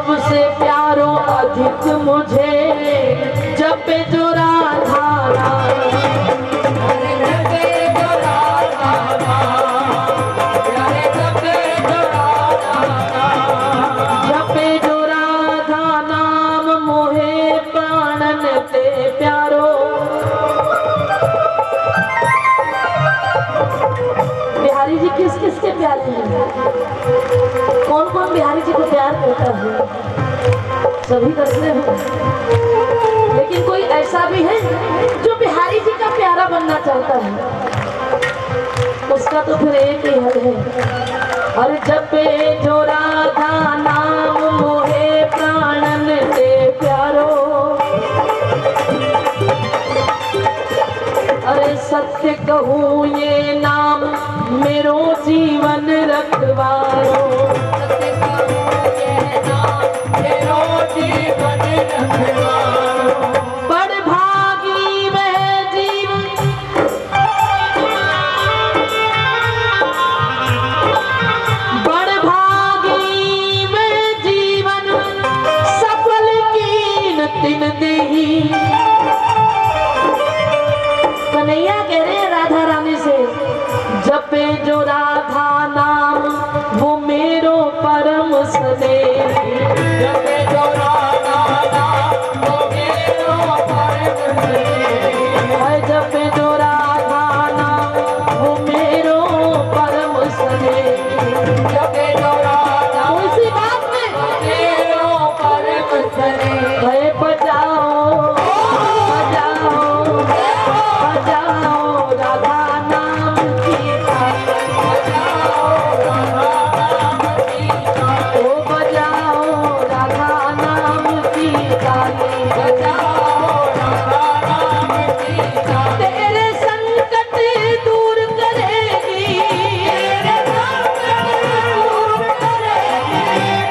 सबसे प्यारो अधिक मुझे जपे जो राधा जपे जो राधा नाम मोहे प्राणन ते प्यारो। बिहारी जी किस किस के प्यारे हैं? कौन कौन बिहारी जी को प्यार करता है? सभी करते हैं, लेकिन कोई ऐसा भी है जो बिहारी जी का प्यारा बनना चाहता है? उसका तो फिर एक ही हल है, और जपे जो राधा नाम मोहे प्राणन ते प्यारो। अरे सत्य कहूँ ये नाम मेरो जीवन रखवारो। बड़ भागी वह जीवन, बड़ भागी वह जीवन सफल कीन तिन देही। कन्हैया कह रहे हैं राधा रानी से, जपे जो राधा नाम वो मेरो परम स्नेह। जपे जो राधा नाम वो मेरो परम स्नेह। जपे जो राधा नाम वो मेरो परम स्नेह। जपे जो राधा उसी बात में मेरो परम स्नेह। भय बजाओ बजाओ बजाओ राधा नाम की बजाओ राधा नाम की ताली तेरे संकट दूर करेगी।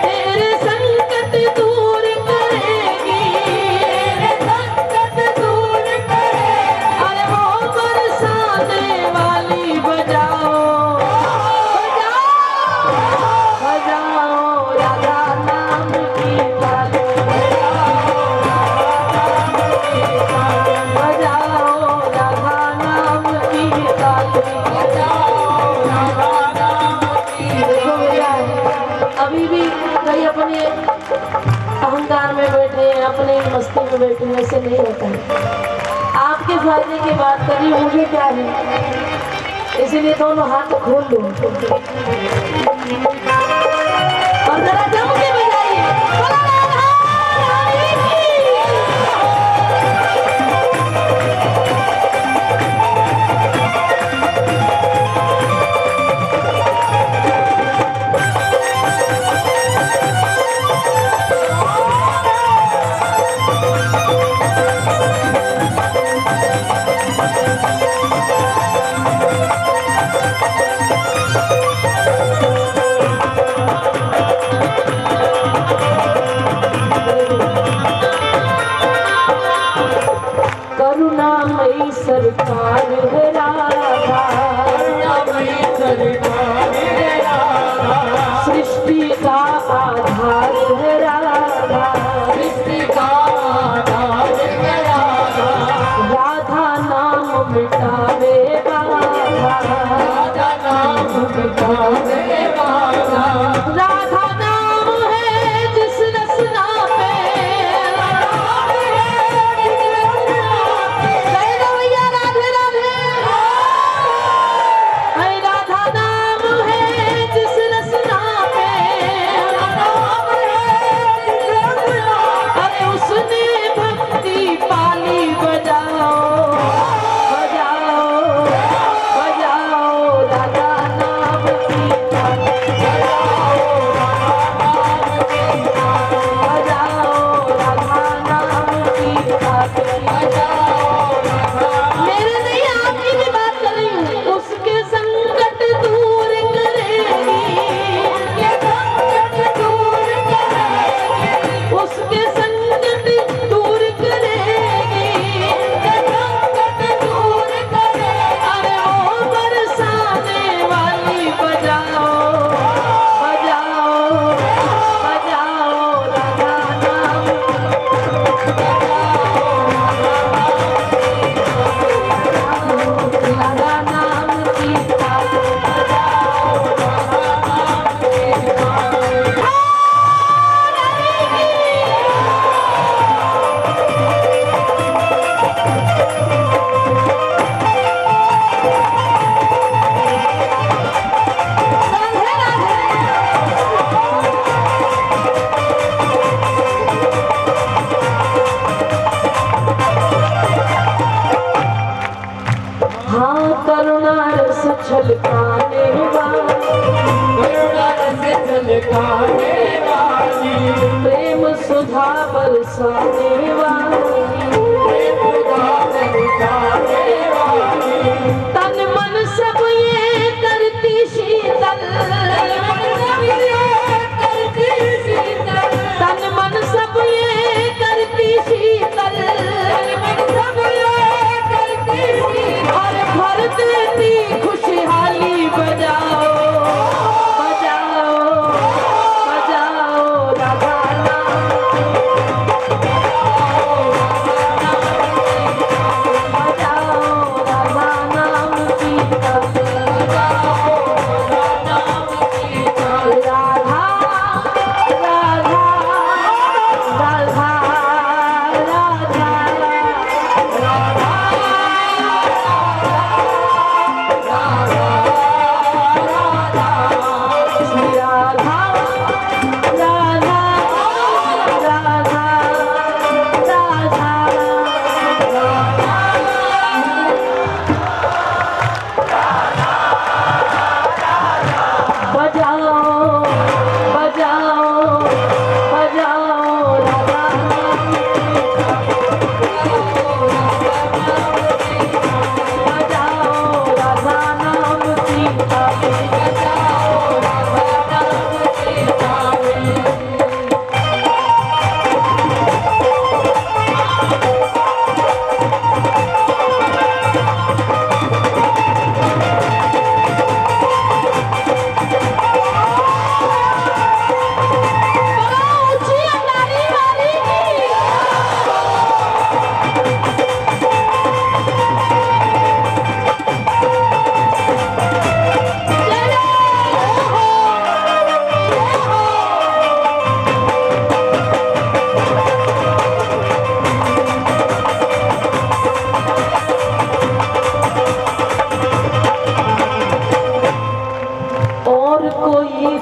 तेरे संकट दूर करेगी। अरे वो बरसाने वाली बजाओ बजाओ राधा नाम की ताली। बजाओ राधा नाम की ताली। देखो भैया, अभी भी कई अपने अहंकार में बैठे हैं, अपने मस्ती में बैठे हैं, ऐसे नहीं होता है। आपके फायदे की बात कर रही हूँ, मुझे क्या है, इसीलिए दोनों हाथ खोल लो और जरा जम के बजाइए। बोलो राधा रानी की। करुणामयी सरकार है राधा। करुणामयी सरकार है राधा। सृष्टि का आधार है राधा। सृष्टि का आधार है राधा। राधा नाम मिटावे बाधा। राधा नाम मिटावे बाधा। राधा नाम है जिस रसना पे। राधा नाम है जिस रसना पे। सुधा बरसाने वाली, तन मन सब ये करती शीतल, तन मन सब ये करती शीतल, और भर देती खुशहाली। बजाओ बजाओ बजाओ राधा नाम, बजाओ राधा नाम की राधा राधा राधा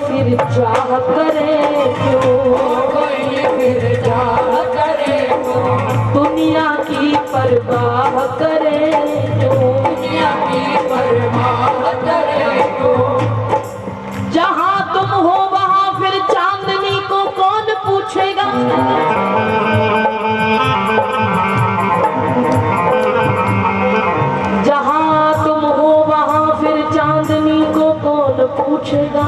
फिर चाह करे क्यों, कोई फिर चाह करे क्यों, दुनिया की परवाह करे क्यों, दुनिया की परवाह करे क्यों। जहाँ तुम हो वहाँ फिर चांदनी को कौन पूछेगा, जहाँ तुम हो वहाँ फिर चांदनी को कौन पूछेगा।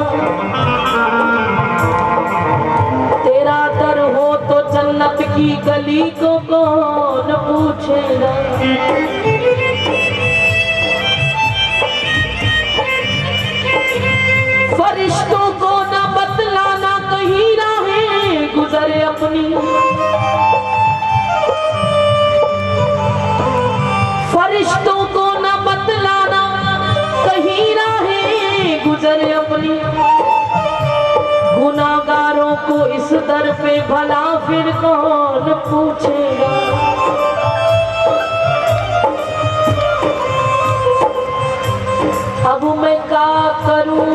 तेरा दर हो तो जन्नत की गली को कौन पूछेगा। फरिश्तों को न बतलाना कहीं राहें गुजरे अपनी, फरिश्तों को न बतलाना कहीं राहें गुजरे अपनी। गुनाहगारों को इस दर पे भला फिर कौन पूछेगा। अब मैं क्या करूं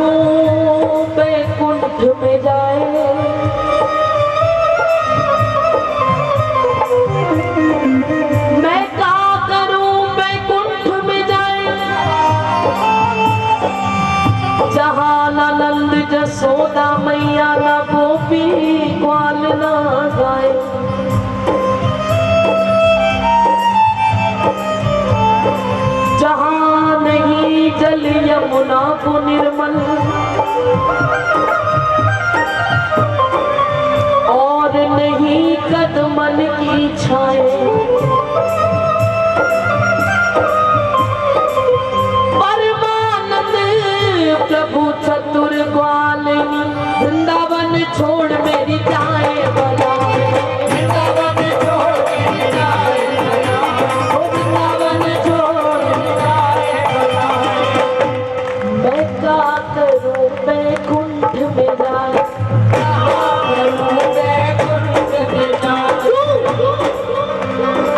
बैकुंठ में जाए, मैं क्या करूं बैकुंठ में जाए, जहां न नंद जसोदा मैया न गोपी ग्वाल न गाए। जहां नहीं जल यमुना को निर्मल, और नहीं कदमन की छाए। परमानंद प्रभु चतुर ग्वालिनी, वृंदावन छोड़ मेरी जाए बनाए, वृंदावन छोड़ मेरी जाए बनाए, वृंदावन छोड़ मेरी जाए बनाए। मैं क्या करूं बैकुंठ में जाए,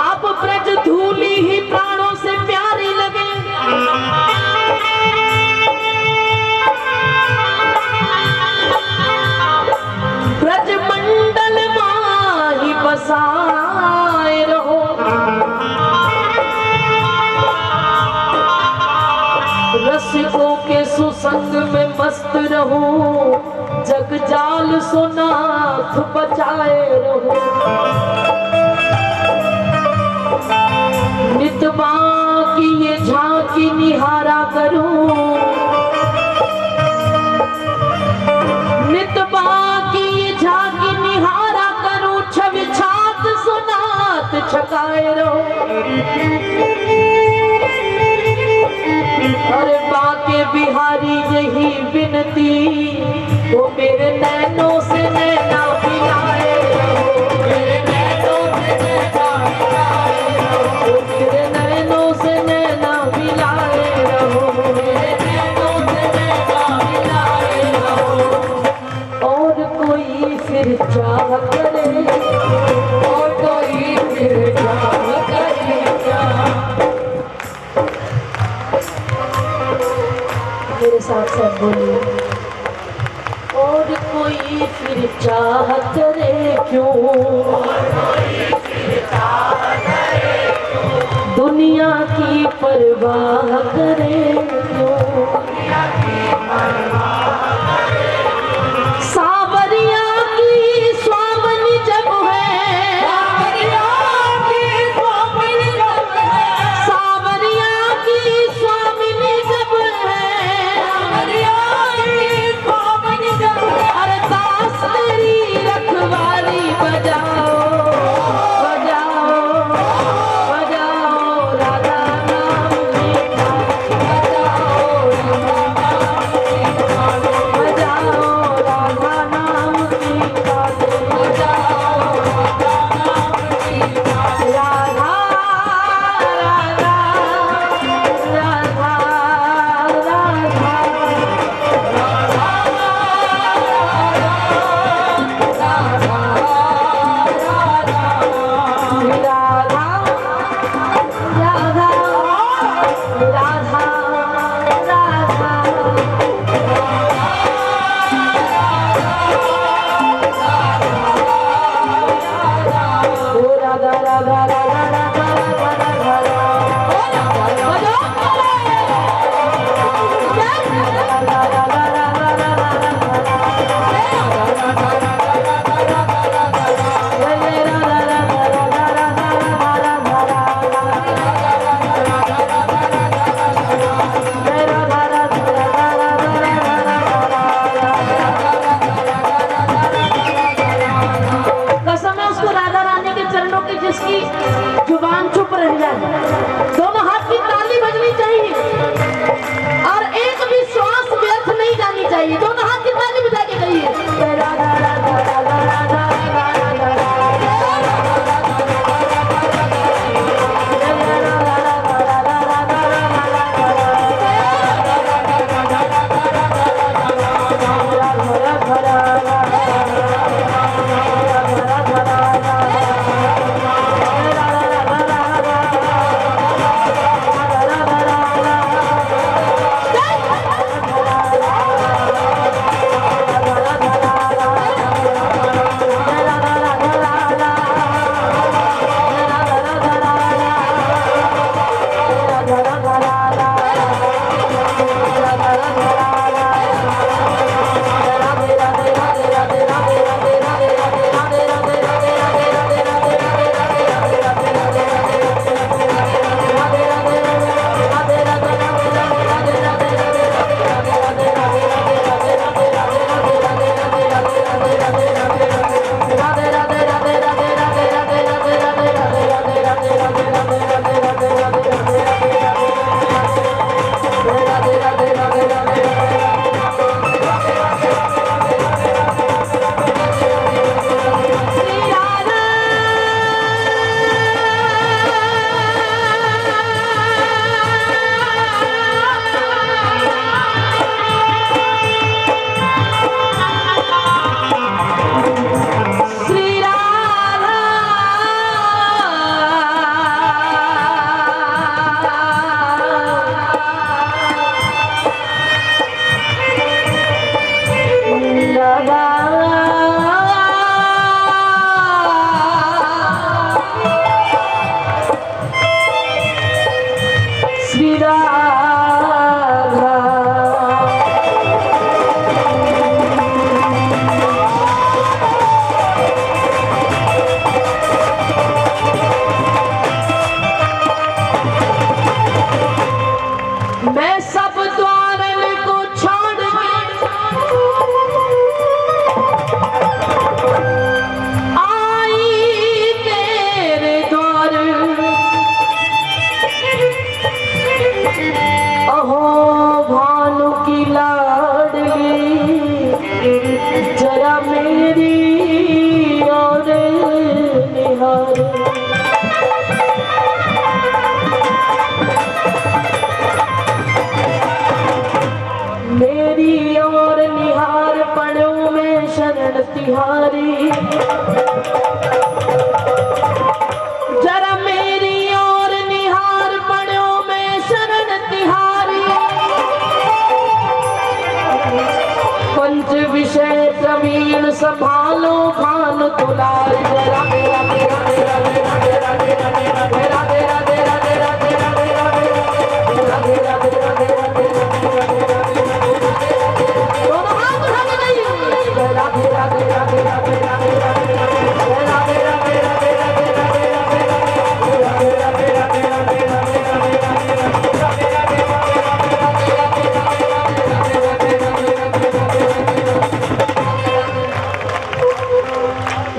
अब ब्रज धूली ही प्राणों से प्यारी लगे। ब्रज मंडल माही बसाए रहो, रसिकों के सुसंग में मस्त रहो। जग जाल सुना साथ बचाए रहो। नितबा की ये झांकी निहारा करूं, नितबा की ये झांकी निहारा करूं, छवि छात सुनात छकाए रहो। अरे बाके बिहारी यही विनती, वो मेरे नैनों से नैना मिलाए रहो, मेरे नैनों से नैना मिलाए रहो, मेरे नैनों से नैना मिलाए रहो, मेरे नैनों से नैना मिलाए रहो। और कोई फिर चाह करे, और कोई फिर चाह करे क्या। मेरे साथ साथ बोलिए। और कोई फिर चाह करे क्यों, दुनिया की परवाह करे क्यों। सावरिया की स्वामिनी जब है, सावरिया की स्वामिनी जब है, अरे दास तेरी रखवाली बजाओ, बजाओ, बजाओ राधा नाम मीठा, बजाओ राधा नाम मीठा, बजाओ राधा नाम मीठा, राधा राधा राधा जिसकी जुबान चुप रह जाए, दोनों हाथ की ताली बजनी चाहिए और एक भी श्वास व्यर्थ नहीं जानी चाहिए। दोनों हाथ की ताली बजा के कहिए राधा राधा राधा राधा दुलारी, जरा मेरी और निहार पड़ो मैं शरण तिहारी। पंच विषय प्रवीण संभालो भान दुलारी, जरा मेरा मेरा मेरा मेरा मेरा मेरा मेरा मेरा मेरा मेरा मेरा मेरा मेरा मेरा मेरा मेरा मेरा मेरा दोनों हाथ उठा के नहीं, मेरा मेरा मेरा मेरा मेरा मेरा मेरा मेरा मेरा मेरा मेरा मेरा मेरा मेरा मेरा मेरा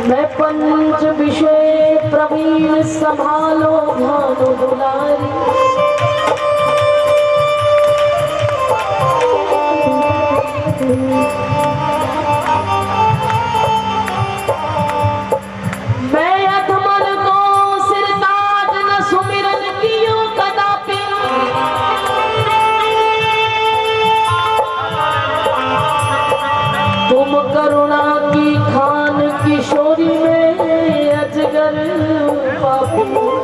मैं पंच विषय प्रवीण संभालो भानु दुलारी। मैं अधमन को सिरताज न सुमिरन कियो कदापि, तुम करुणा की खान किशोरी में अजगर बापू।